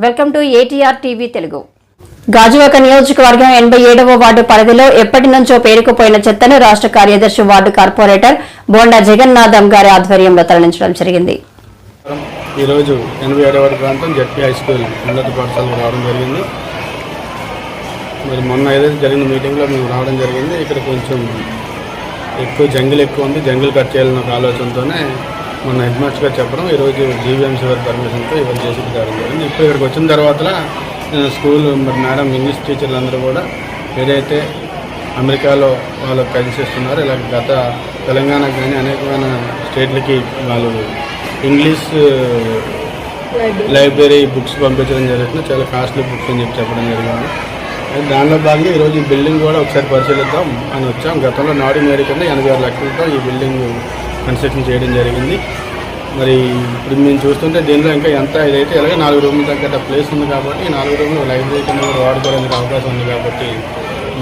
Welcome to ATR TV Telugu. Gajuwaka నియోజకవర్గం 87వ ward పరిధిలో ఎప్పటి నుంచో పేరుకుపోయిన చెత్తను రాష్ట్ర కార్యదర్శి వార్డు కార్పొరేటర్ బోండా జగన్నాథం గారి ఆధ్వర్యంలో తరలించడం జరిగింది. ఈ రోజు 87వ వార్డు ప్రాంతం జెడ్పీ హై స్కూల్ ఉన్నత పాఠశాలకు రావడం జరిగింది. మరి మొన్న ఏదైతే జరిగిన మీటింగ్లో మేము రావడం జరిగింది. ఇక్కడ కొంచెం జంగిల్ ఎక్కువ ఉంది, జంగిల్ కట్ చేయాలన్న ఒక ఆలోచనతోనే మొన్న హెడ్ మాస్టర్ గారు చెప్పడం ఈరోజు జీవీఎంసీ వారి పర్మిషన్తో ఇవాళ చేసి రావడం జరిగింది. ఇప్పుడు ఇక్కడికి వచ్చిన తర్వాత స్కూల్ మరి మేడం ఇంగ్లీష్ టీచర్లు అందరూ కూడా ఏదైతే అమెరికాలో వాళ్ళు పనిచేస్తున్నారో ఇలా గత తెలంగాణకు కానీ అనేకమైన స్టేట్లకి వాళ్ళు ఇంగ్లీష్ లైబ్రరీ బుక్స్ పంపించడం జరుగుతుంది. చాలా కాస్ట్లీ బుక్స్ అని చెప్పడం జరిగింది. దానిలో భాగంగా ఈరోజు ఈ బిల్డింగ్ కూడా ఒకసారి పరిశీలిద్దాం అని వచ్చాం. గతంలో నాడు మేరీ కింద 86 లక్షలతో ఈ బిల్డింగ్ కన్స్ట్రక్షన్ చేయడం జరిగింది. మరి ఇప్పుడు మేము చూస్తుంటే దీనిలో ఇంకా ఎంత ఇదైతే ఇలాగే 4 రూములు తగ్గట్టు ప్లేస్ ఉంది కాబట్టి 4 రూములు లైబ్రరీ కింద కూడా వాడుకోవడానికి అవకాశం ఉంది కాబట్టి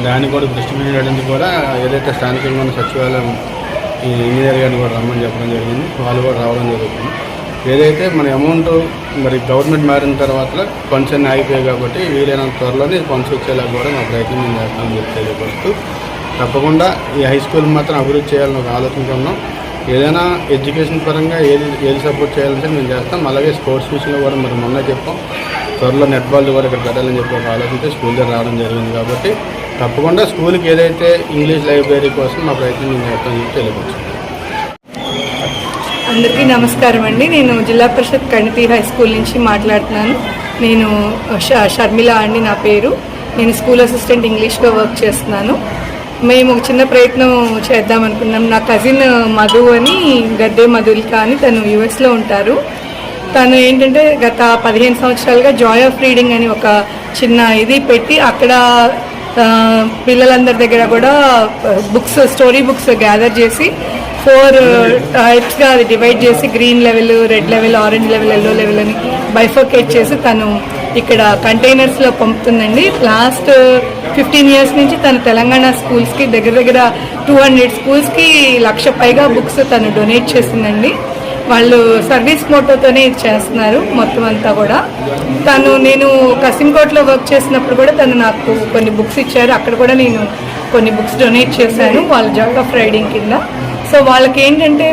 దాన్ని కూడా దృష్టి పెట్టడానికి కూడా ఏదైతే స్థానికంగా ఉన్న సచివాలయం ఈ ఇంజనీర్ గారిని కూడా రమ్మని చెప్పడం జరిగింది. వాళ్ళు కూడా రావడం జరుగుతుంది. ఏదైతే మన అమౌంట్ మరి గవర్నమెంట్ మారిన తర్వాత ఫండ్స్ అన్నీ ఆగిపోయాయి కాబట్టి వీలైనంత త్వరలోనే ఫండ్స్ వచ్చేలా కూడా మా ప్రయత్నం మేము చేస్తామని చెప్పి తెలియపరుస్తూ తప్పకుండా ఈ హై స్కూల్ మాత్రం అభివృద్ధి చేయాలని ఒక ఆలోచనతో ఉన్నాం. ఏదైనా ఎడ్యుకేషన్ పరంగా ఏది సపోర్ట్ చేయాలంటే మేము చేస్తాం. అలాగే స్పోర్ట్స్ విషయంలో కూడా మరి మొన్న చెప్పాం. త్వరలో నెట్బాల్ కూడా ఇక్కడ పెట్టాలని చెప్పి ఒక ఆలోచనతో స్కూల్ దగ్గర రావడం జరిగింది. కాబట్టి తప్పకుండా స్కూల్కి ఏదైతే ఇంగ్లీష్ లైబ్రరీ కోసం మా ప్రయత్నం మేము చేస్తామని చెప్పి తెలియపరుచున్నాం. అందరికీ నమస్కారం అండి. నేను జిల్లా పరిషత్ కణితి హై స్కూల్ నుంచి మాట్లాడుతున్నాను. నేను షర్మిల అండి నా పేరు. నేను స్కూల్ అసిస్టెంట్ ఇంగ్లీష్గా వర్క్ చేస్తున్నాను. మేము ఒక చిన్న ప్రయత్నం చేద్దాం అనుకున్నాం. నా కజిన్ మధు అని గద్దె మధులిక అని తను యుఎస్లో ఉంటారు. తను ఏంటంటే గత 15 సంవత్సరాలుగా జాయ్ ఆఫ్ రీడింగ్ అని ఒక చిన్న ఇది పెట్టి అక్కడ పిల్లలందరి దగ్గర కూడా బుక్స్ స్టోరీ బుక్స్ గ్యాదర్ చేసి 4 టైప్స్గా అది డివైడ్ చేసి green level, red level, orange level, yellow level అని బైఫర్కేట్ చేసి తను ఇక్కడ కంటైనర్స్లో పంపుతుందండి. లాస్ట్ 15 ఇయర్స్ నుంచి తను తెలంగాణ స్కూల్స్కి దగ్గర 200 స్కూల్స్కి 1,00,000 పైగా బుక్స్ తను డొనేట్ చేసిందండి. వాళ్ళు సర్వీస్ మోటోతోనే ఇది చేస్తున్నారు మొత్తం అంతా కూడా. నేను కసింకోట్లో వర్క్ చేసినప్పుడు కూడా తను నాకు కొన్ని బుక్స్ ఇచ్చారు. అక్కడ కూడా నేను కొన్ని బుక్స్ డొనేట్ చేశాను వాళ్ళ జాయ్ ఆఫ్ రైడింగ్ కింద. సో వాళ్ళకి ఏంటంటే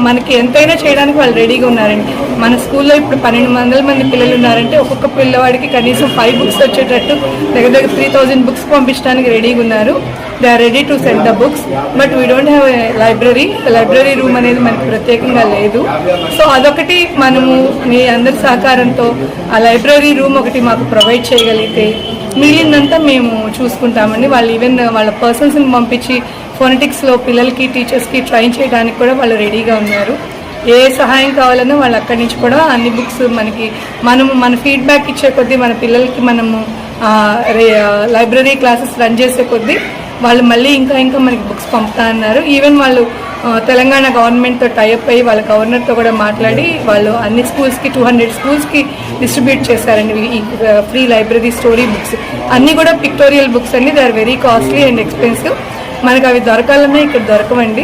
మనకి ఎంతైనా చేయడానికి వాళ్ళు రెడీగా ఉన్నారండి. మన స్కూల్లో ఇప్పుడు 1200 మంది పిల్లలు ఉన్నారంటే ఒక్కొక్క పిల్లవాడికి కనీసం 5 బుక్స్ వచ్చేటట్టు దగ్గర 3000 బుక్స్ పంపించడానికి రెడీగా ఉన్నారు. They are ready to send the books. But we don't have library room అనేది మనకి ప్రత్యేకంగా లేదు. సో అదొకటి మనము మీ అందరి సహకారంతో ఆ లైబ్రరీ రూమ్ ఒకటి మాకు ప్రొవైడ్ చేయగలిగితే మిగిలిందంతా మేము చూసుకుంటామండి. వాళ్ళు ఈవెన్ వాళ్ళ పర్సన్స్ని పంపించి ఫోనెటిక్స్లో పిల్లలకి టీచర్స్కి ట్రైన్ చేయడానికి కూడా వాళ్ళు రెడీగా ఉన్నారు. ఏ సహాయం కావాలన్నా వాళ్ళు అక్కడి నుంచి కూడా అన్ని బుక్స్ మన ఫీడ్బ్యాక్ ఇచ్చే కొద్దీ మన పిల్లలకి మనము లైబ్రరీ క్లాసెస్ రన్ చేసే కొద్దీ వాళ్ళు మళ్ళీ ఇంకా మనకి బుక్స్ పంపుతా అన్నారు. ఈవెన్ వాళ్ళు తెలంగాణ గవర్నమెంట్తో టైఅప్ అయ్యి వాళ్ళ గవర్నర్తో కూడా మాట్లాడి వాళ్ళు అన్ని స్కూల్స్కి 200 స్కూల్స్కి డిస్ట్రిబ్యూట్ చేశారండి ఈ ఫ్రీ లైబ్రరీ స్టోరీ బుక్స్. అన్నీ కూడా పిక్టోరియల్ బుక్స్ అండి. They are very costly and expensive. మనకు అవి దొరకాలన్నా ఇక్కడ దొరకవండి.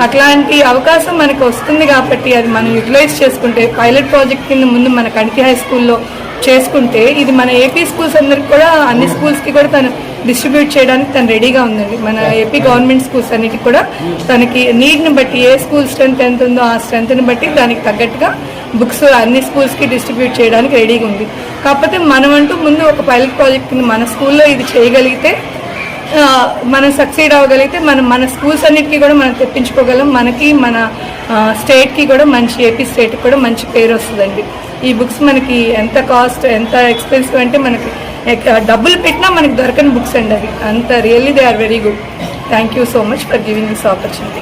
అట్లాంటి అవకాశం మనకు వస్తుంది కాబట్టి అది మనం యూటిలైజ్ చేసుకుంటే పైలట్ ప్రాజెక్ట్ కింద ముందు మన కణితి హై స్కూల్లో చేసుకుంటే ఇది మన ఏపీ స్కూల్స్ అందరికి కూడా అన్ని స్కూల్స్కి కూడా తను డిస్ట్రిబ్యూట్ చేయడానికి తను రెడీగా ఉందండి. మన ఏపీ గవర్నమెంట్ స్కూల్స్ అన్నిటికి కూడా తనకి నీడ్ని బట్టి ఏ స్కూల్ స్ట్రెంత్ ఎంత ఉందో ఆ స్ట్రెంత్ని బట్టి దానికి తగ్గట్టుగా బుక్స్ అన్ని స్కూల్స్కి డిస్ట్రిబ్యూట్ చేయడానికి రెడీగా ఉంది. కాకపోతే మనమంటూ ముందు ఒక పైలట్ ప్రాజెక్ట్ కింద మన స్కూల్లో ఇది చేయగలిగితే మనం సక్సీడ్ అవ్వగలిగితే మన స్కూల్స్ అన్నిటికీ కూడా మనం తెప్పించుకోగలం. మనకి మన స్టేట్కి కూడా మంచి ఏపీ స్టేట్కి కూడా మంచి పేరు వస్తుందండి. ఈ బుక్స్ మనకి ఎంత కాస్ట్ ఎంత ఎక్స్పెన్సివ్ అంటే మనకి డబ్బులు పెట్టినా మనకి దొరకని బుక్స్ అండి. అవి అంత really they are very good. Thank you so much for giving this opportunity.